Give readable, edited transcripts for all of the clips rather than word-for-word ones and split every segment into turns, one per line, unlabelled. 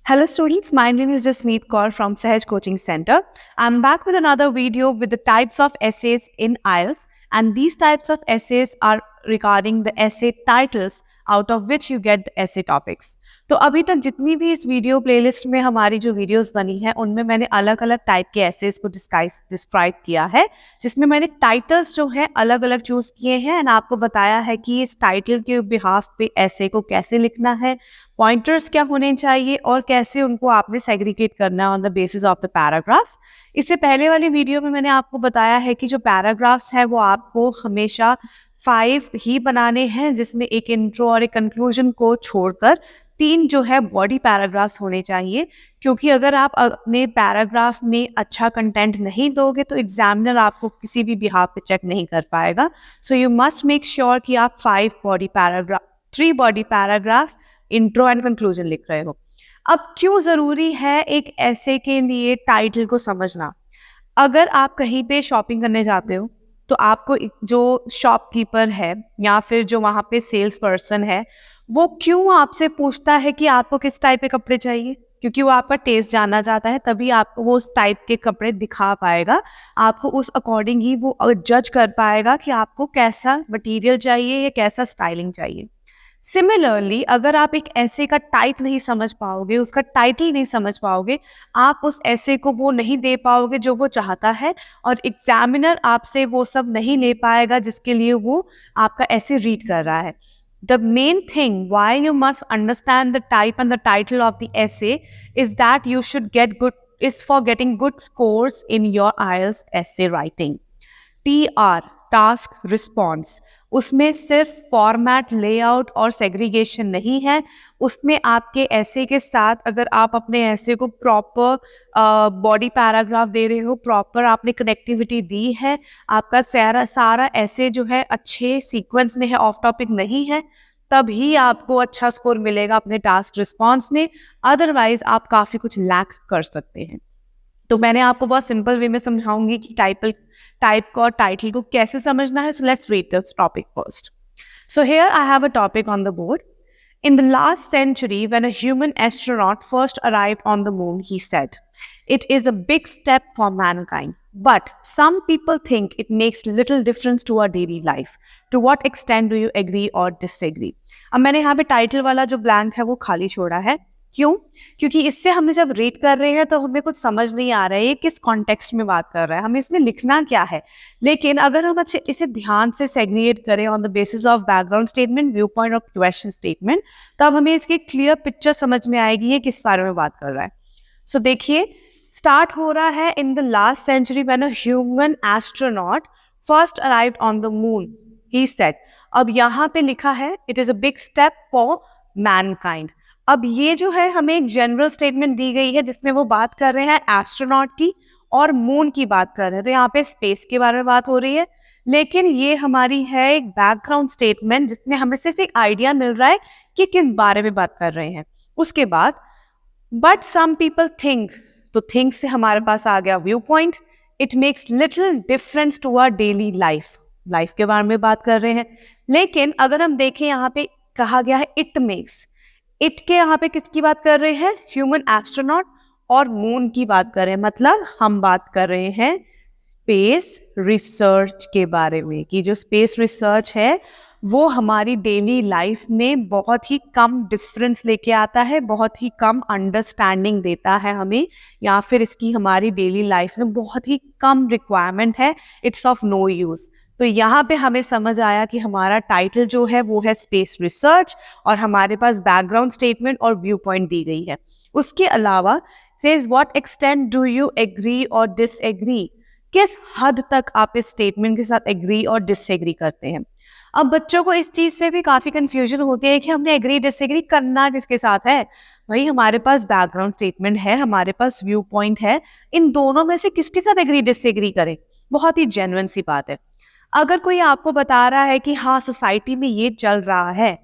Hello students, my name is Jasmeet Kaur from Sahaj Coaching Center. I'm back with another video with the types of essays in IELTS, and these types of essays are regarding the essay titles out of which you get the essay topics. तो अभी तक जितनी भी इस video playlist में हमारी जो videos बनी है उनमें मैंने अलग अलग टाइप के एसेस को डिस्क्राइब किया है, जिसमें मैंने टाइटल्स जो है अलग अलग चूज किए हैं एंड आपको बताया है कि इस टाइटल के बिहाफ पे एसे को कैसे लिखना है, पॉइंटर्स क्या होने चाहिए और कैसे उनको आपने सेग्रीगेट करना है on the basis of the paragraphs. इससे पहले वाली वीडियो में मैंने आपको बताया है कि जो पैराग्राफ्स है वो आपको हमेशा 5 ही बनाने हैं, जिसमें एक इंट्रो और एक कंक्लूजन को छोड़कर 3 जो है बॉडी पैराग्राफ्स होने चाहिए, क्योंकि अगर आप अपने पैराग्राफ में अच्छा कंटेंट नहीं दोगे तो एग्जामिनर आपको किसी भी बिहाफ पे चेक नहीं कर पाएगा। So you must make sure कि आप 3 body paragraphs, intro and conclusion लिख रहे हो। अब क्यों ज़रूरी है एक ऐसे के लिए टाइटल को समझना? अगर आप कहीं पे शॉपिंग करने जाते हो तो आपको जो शॉपकीपर है या फिर जो वहाँ पे सेल्स पर्सन है वो क्यों आपसे पूछता है कि आपको किस टाइप के कपड़े चाहिए? क्योंकि वो आपका टेस्ट जानना चाहता है, तभी आपको वो उस टाइप के कपड़े दिखा पाएगा। आपको उस अकॉर्डिंग ही वो जज कर पाएगा कि आपको कैसा मटेरियल चाहिए या कैसा स्टाइलिंग चाहिए। सिमिलरली अगर आप एक ऐसे का टाइप नहीं समझ पाओगे, उसका टाइटल नहीं समझ पाओगे, आप उस ऐसे को वो नहीं दे पाओगे जो वो चाहता है, और एग्जामिनर आपसे वो सब नहीं ले पाएगा जिसके लिए वो आपका ऐसे रीड कर रहा है। The main thing why you must understand the type and the title of the essay is that you should is for getting good scores in your IELTS essay writing. TR, task response, उसमें सिर्फ format, layout और segregation नहीं है, उसमें आपके ऐसे के साथ अगर आप अपने ऐसे को प्रॉपर बॉडी पैराग्राफ दे रहे हो, प्रॉपर आपने कनेक्टिविटी दी है, आपका सारा ऐसे जो है अच्छे सीक्वेंस में है, ऑफ टॉपिक नहीं है, तभी आपको अच्छा स्कोर मिलेगा अपने टास्क रिस्पॉन्स में। अदरवाइज आप काफ़ी कुछ लैक कर सकते हैं। तो मैंने आपको बहुत सिंपल वे में समझाऊंगी कि टाइप को और टाइटल को कैसे समझना है। So let's read this topic first. So here I have a topic on the board. In the last century, when a human astronaut first arrived on the moon, he said, "It is a big step for mankind, but some people think it makes little difference to our daily life. To what extent do you agree or disagree?" अब मैंने यहाँ पे title वाला जो blank है वो खाली छोड़ा है। क्यों? क्योंकि इससे हम जब रीड कर रहे हैं तो हमें कुछ समझ नहीं आ रहा है ये किस कॉन्टेक्स्ट में बात कर रहा है, हमें इसमें लिखना क्या है। लेकिन अगर हम अच्छे इसे ध्यान से सेग्रीगेट करें on the basis of background statement, view point और क्वेश्चन स्टेटमेंट, तब हमें इसकी क्लियर पिक्चर समझ में आएगी ये किस बारे में बात कर रहा है। सो देखिए, स्टार्ट हो रहा है in the last century when a human astronaut first arrived on the moon, he said. अब यहाँ पे लिखा है it is a big step for mankind. अब ये जो है हमें एक जनरल स्टेटमेंट दी गई है जिसमें वो बात कर रहे हैं एस्ट्रोनॉट की और मून की बात कर रहे हैं, तो यहाँ पे स्पेस के बारे में बात हो रही है। लेकिन ये हमारी है एक बैकग्राउंड स्टेटमेंट जिसमें हमें सिर्फ एक आइडिया मिल रहा है कि किस बारे में बात कर रहे हैं। उसके बाद बट सम पीपल थिंक, तो थिंक से हमारे पास आ गया viewpoint. It makes little difference to our daily life के बारे में बात कर रहे हैं। लेकिन अगर हम देखें यहाँ पे कहा गया है इट मेक्स, इट के यहाँ पे किसकी बात कर रहे हैं? ह्यूमन एस्ट्रोनॉट और मून की बात कर रहे हैं। मतलब हम बात कर रहे हैं स्पेस रिसर्च के बारे में, कि जो स्पेस रिसर्च है वो हमारी डेली लाइफ में बहुत ही कम डिफरेंस लेके आता है, बहुत ही कम अंडरस्टैंडिंग देता है हमें, या फिर इसकी हमारी डेली लाइफ में बहुत ही कम रिक्वायरमेंट है, इट्स ऑफ नो यूज। तो यहाँ पे हमें समझ आया कि हमारा टाइटल जो है वो है स्पेस रिसर्च और हमारे पास बैकग्राउंड स्टेटमेंट और व्यू पॉइंट दी गई है। उसके अलावा says what extent do you agree और डिसएग्री, किस हद तक आप इस स्टेटमेंट के साथ एग्री और डिसएग्री करते हैं। अब बच्चों को इस चीज से भी काफी कंफ्यूजन होती है कि हमने एग्री डिसएग्री करना किसके साथ है। भाई हमारे पास बैकग्राउंड स्टेटमेंट है, हमारे पास व्यू पॉइंट है, इन दोनों में से किसके साथ एग्री डिसएग्री करें? बहुत ही जेन्युइन सी बात है। अगर कोई आपको बता रहा है कि हाँ सोसाइटी में ये चल रहा है,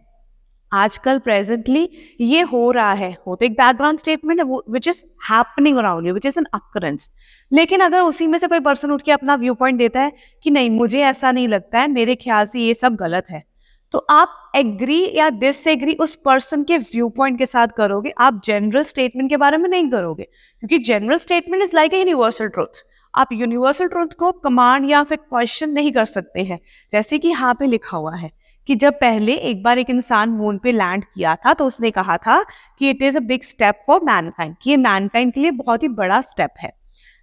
आजकल प्रेजेंटली ये हो रहा है, वो तो एक बैकग्राउंड स्टेटमेंट है which is happening around you, which is an occurrence. लेकिन अगर उसी में से कोई पर्सन उठ के अपना व्यू पॉइंट देता है कि नहीं मुझे ऐसा नहीं लगता है, मेरे ख्याल से ये सब गलत है, तो आप एग्री या डिसएग्री उस पर्सन के व्यू पॉइंट के साथ करोगे, आप जनरल स्टेटमेंट के बारे में नहीं करोगे, क्योंकि general statement is like a universal truth. आप यूनिवर्सल ट्रुथ को कमांड या फिर क्वेश्चन नहीं कर सकते हैं। जैसे कि यहाँ पे लिखा हुआ है कि जब पहले एक बार एक इंसान मून पे लैंड किया था तो उसने कहा था कि it is a big step for Mankind, कि ये मैनकाइंड के लिए बहुत ही बड़ा स्टेप है।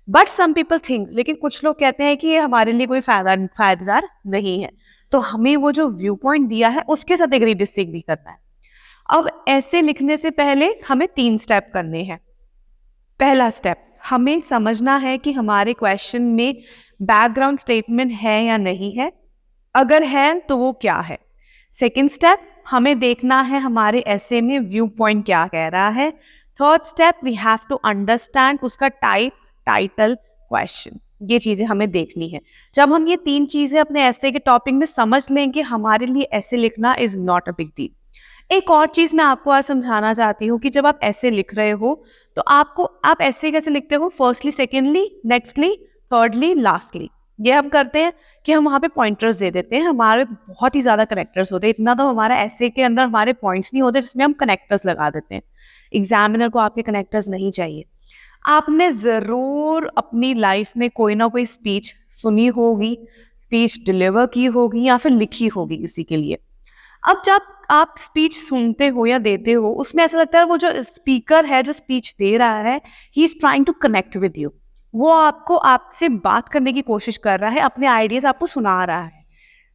बट सम पीपल थिंक, लेकिन कुछ लोग कहते हैं कि ये हमारे लिए कोई फायदेदार नहीं है। तो हमें वो जो व्यू पॉइंट दिया है उसके साथ एग्री डिसएग्री करना है। अब ऐसे लिखने से पहले हमें 3 स्टेप करने हैं। पहला स्टेप, हमें समझना है कि हमारे क्वेश्चन में बैकग्राउंड स्टेटमेंट है या नहीं है, अगर है तो वो क्या है। सेकेंड स्टेप, हमें देखना है हमारे ऐसे में व्यू पॉइंट क्या कह रहा है। Third step, we have to understand उसका टाइप, टाइटल, क्वेश्चन, ये चीजें हमें देखनी है। जब हम ये 3 चीजें अपने ऐसे के टॉपिक में समझ लेंगे, हमारे लिए ऐसे लिखना is not a big deal. एक और चीज मैं आपको आज समझाना चाहती हूँ कि जब आप ऐसे लिख रहे हो तो आप ऐसे कैसे लिखते हो, firstly, secondly, nextly, thirdly, lastly. ये हम करते हैं कि हम वहाँ पे पॉइंटर्स दे देते हैं। हमारे बहुत ही ज्यादा कनेक्टर्स होते हैं, इतना तो हमारा ऐसे के अंदर हमारे पॉइंट्स नहीं होते जिसमें हम कनेक्टर्स लगा देते हैं। एग्जामिनर को आपके कनेक्टर्स नहीं चाहिए। आपने जरूर अपनी लाइफ में कोई ना कोई स्पीच सुनी होगी, स्पीच डिलीवर की होगी या फिर लिखी होगी किसी के लिए। अब जब आप स्पीच सुनते हो या देते हो, उसमें ऐसा लगता है वो जो स्पीकर है जो स्पीच दे रहा है, he is trying to connect with you. वो आपसे बात करने की कोशिश कर रहा है, अपने आइडियाज आपको सुना रहा है।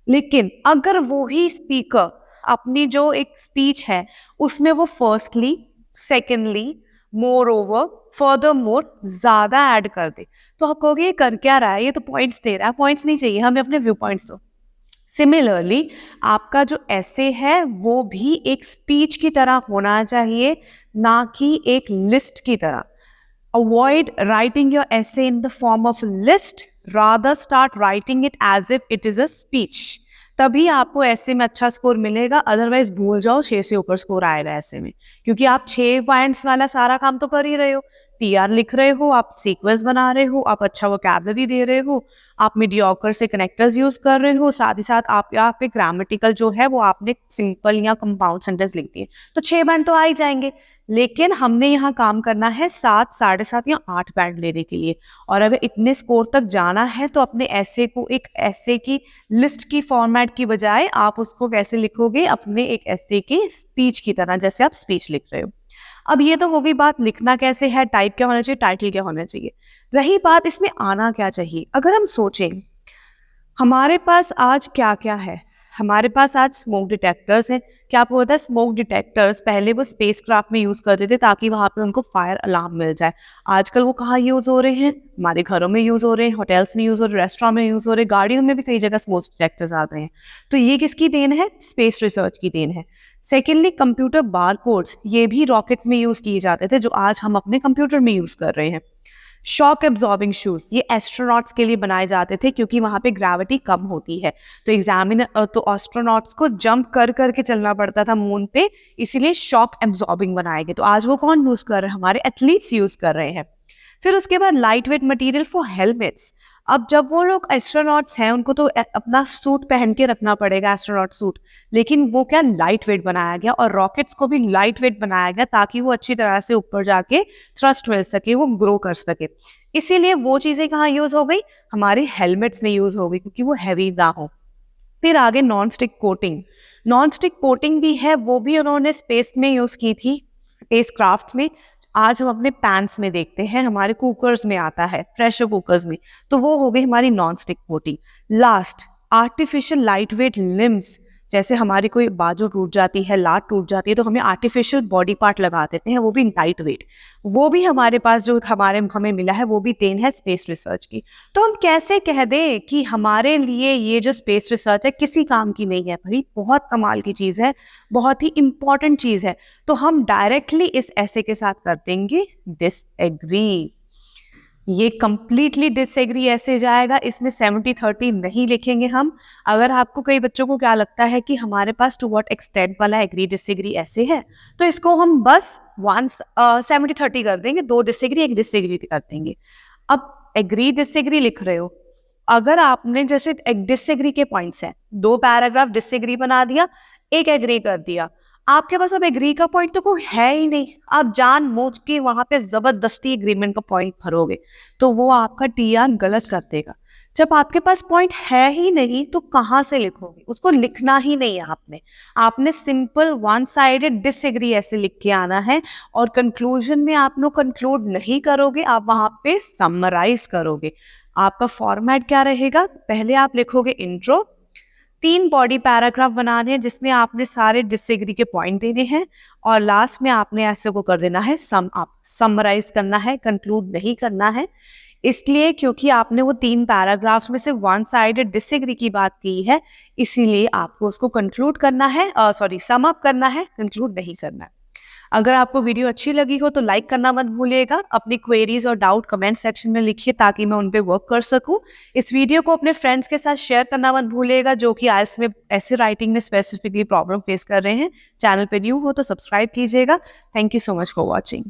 लेकिन अगर वो ही स्पीकर अपनी जो एक स्पीच है उसमें वो firstly, secondly, more over, further more ज्यादा ऐड कर दे, तो आप कहोगे ये कर क्या रहा है, ये तो पॉइंट्स दे रहा है। पॉइंट्स नहीं चाहिए हमें, अपने व्यू पॉइंट्स दो। सिमिलरली आपका जो ऐसे है वो भी एक स्पीच की तरह होना चाहिए, ना कि एक लिस्ट की तरह। Avoid writing your essay in the form of a list, rather start writing it as if it is a speech। तभी आपको ऐसे में अच्छा स्कोर मिलेगा, अदरवाइज भूल जाओ 6 से ऊपर स्कोर आएगा ऐसे में, क्योंकि आप 6 पॉइंट्स वाला सारा काम तो कर ही रहे हो। टीआर लिख रहे हो, आप सीक्वेंस बना रहे हो, आप अच्छा वोकैबुलरी दे रहे हो, आप मीडियोकर से कनेक्टर्स यूज कर रहे हो, साथ ही साथ आप यहाँ पे ग्रामेटिकल जो है वो आपने सिंपल या कंपाउंड सेंटेंस लिख दिए, तो 6 बैंड तो आ ही जाएंगे। लेकिन हमने यहाँ काम करना है 7, 7.5 या 8 बैंड लेने के लिए। और अगर इतने स्कोर तक जाना है तो अपने ऐसे को एक ऐसे की लिस्ट की फॉर्मेट की बजाय आप उसको कैसे लिखोगे, अपने एक ऐसे के स्पीच की तरह, जैसे आप स्पीच लिख रहे हो। अब ये तो हो गई बात लिखना कैसे है, टाइप क्या होना चाहिए, टाइटल क्या होना चाहिए। रही बात इसमें आना क्या चाहिए। अगर हम सोचें हमारे पास आज क्या क्या है, हमारे पास आज स्मोक डिटेक्टर्स हैं। क्या आपको पता है स्मोक डिटेक्टर्स पहले वो स्पेसक्राफ्ट में यूज करते थे ताकि वहां पे उनको फायर अलार्म मिल जाए। आजकल वो कहाँ यूज हो रहे हैं, हमारे घरों में यूज हो रहे हैं, होटल्स में यूज हो रहे हैं, रेस्टोरेंट में यूज हो रहे हैं, गाड़ियों में भी कई जगह स्मोक डिटेक्टर्स आ रहे हैं। तो ये किसकी देन है, स्पेस रिसर्च की देन है। सेकेंडली कंप्यूटर बार कोड्स, ये भी रॉकेट में यूज किए जाते थे जो आज हम अपने कंप्यूटर में यूज कर रहे हैं। शॉक एब्जॉर्बिंग शूज, ये एस्ट्रोनॉट्स के लिए बनाए जाते थे क्योंकि वहां पे ग्रेविटी कम होती है, तो एस्ट्रोनॉट्स को जंप कर करके चलना पड़ता था मून पे, इसीलिए शॉक एब्जॉर्बिंग बनाए गए। तो आज वो कौन यूज कर रहे हैं, हमारे एथलीट्स यूज कर रहे हैं। फिर उसके बाद light weight material for helmets. अब जब वो लोग एस्ट्रोनॉट्स हैं उनको तो अपना सूट पहन के रखना पड़ेगा, एस्ट्रोनॉट सूट, लेकिन वो क्या लाइट वेट बनाया गया, और रॉकेट्स को भी लाइट वेट बनाया गया ताकि वो अच्छी तरह से ऊपर जाके थ्रस्ट मिल सके, वो ग्रो कर सके। इसीलिए वो चीजें कहाँ यूज हो गई, हमारे हेलमेट्स में यूज हो गई, क्योंकि वो हैवी ना हो। फिर आगे non stick coating, non stick coating भी है, वो भी उन्होंने स्पेस में यूज की थी, स्पेस क्राफ्ट में। आज हम अपने पैन्स में देखते हैं, हमारे कुकर्स में आता है, प्रेशर कुकर्स में, तो वो हो गई हमारी non stick coating. Last, artificial light weight limbs, जैसे हमारी कोई बाजू टूट जाती है, लात टूट जाती है, तो हमें आर्टिफिशियल बॉडी पार्ट लगा देते हैं, वो भी लाइट वेट। वो भी हमारे पास जो हमें मिला है वो भी देन है स्पेस रिसर्च की। तो हम कैसे कह दें कि हमारे लिए ये जो स्पेस रिसर्च है किसी काम की नहीं है, भाई बहुत कमाल की चीज़ है, बहुत ही इंपॉर्टेंट चीज़ है। तो हम डायरेक्टली इस ऐसे के साथ कर देंगे डिसएग्री। ये कंप्लीटली डिसएग्री ऐसे जाएगा, इसमें 70-30 नहीं लिखेंगे हम। अगर आपको कई बच्चों को क्या लगता है कि हमारे पास टू व्हाट एक्सटेंट वाला एग्री डिसएग्री ऐसे है, तो इसको हम बस 70-30 कर देंगे, 2 डिसएग्री 1 डिसएग्री कर देंगे। अब एग्री डिसएग्री लिख रहे हो, अगर आपने जैसे एक डिसएग्री के पॉइंट्स हैं, 2 पैराग्राफ डिसएग्री बना दिया, एक एग्री कर दिया, आपके पास अब एग्री का पॉइंट तो कोई है ही नहीं, आप जानबूझ के वहां पे जबरदस्ती एग्रीमेंट का पॉइंट भरोगे तो वो आपका टीआर गलत कर देगा। जब आपके पास पॉइंट है ही नहीं तो कहाँ से लिखोगे, उसको लिखना ही नहीं है आपने सिंपल वन साइडेड डिसएग्री ऐसे लिख के आना है और कंक्लूजन में आप लोग कंक्लूड नहीं करोगे, आप वहां पे समराइज करोगे। आपका फॉर्मेट क्या रहेगा, पहले आप लिखोगे इंट्रो, 3 बॉडी पैराग्राफ बनाने हैं जिसमें आपने सारे डिसएग्री के पॉइंट देने हैं और लास्ट में आपने ऐसे को कर देना है सम अप, समराइज करना है, कंक्लूड नहीं करना है। इसलिए क्योंकि आपने वो 3 पैराग्राफ्स में से वन साइडेड डिसएग्री की बात की है, इसीलिए आपको उसको कंक्लूड करना है, सम अप करना है, कंक्लूड नहीं करना है। अगर आपको वीडियो अच्छी लगी हो तो लाइक करना मत भूलिएगा। अपनी क्वेरीज और डाउट कमेंट सेक्शन में लिखिए ताकि मैं उन पे वर्क कर सकूं। इस वीडियो को अपने फ्रेंड्स के साथ शेयर करना मत भूलिएगा जो कि आईएलटीएस में ऐसे राइटिंग में स्पेसिफिकली प्रॉब्लम फेस कर रहे हैं। चैनल पे न्यू हो तो सब्सक्राइब कीजिएगा। Thank you so much for watching.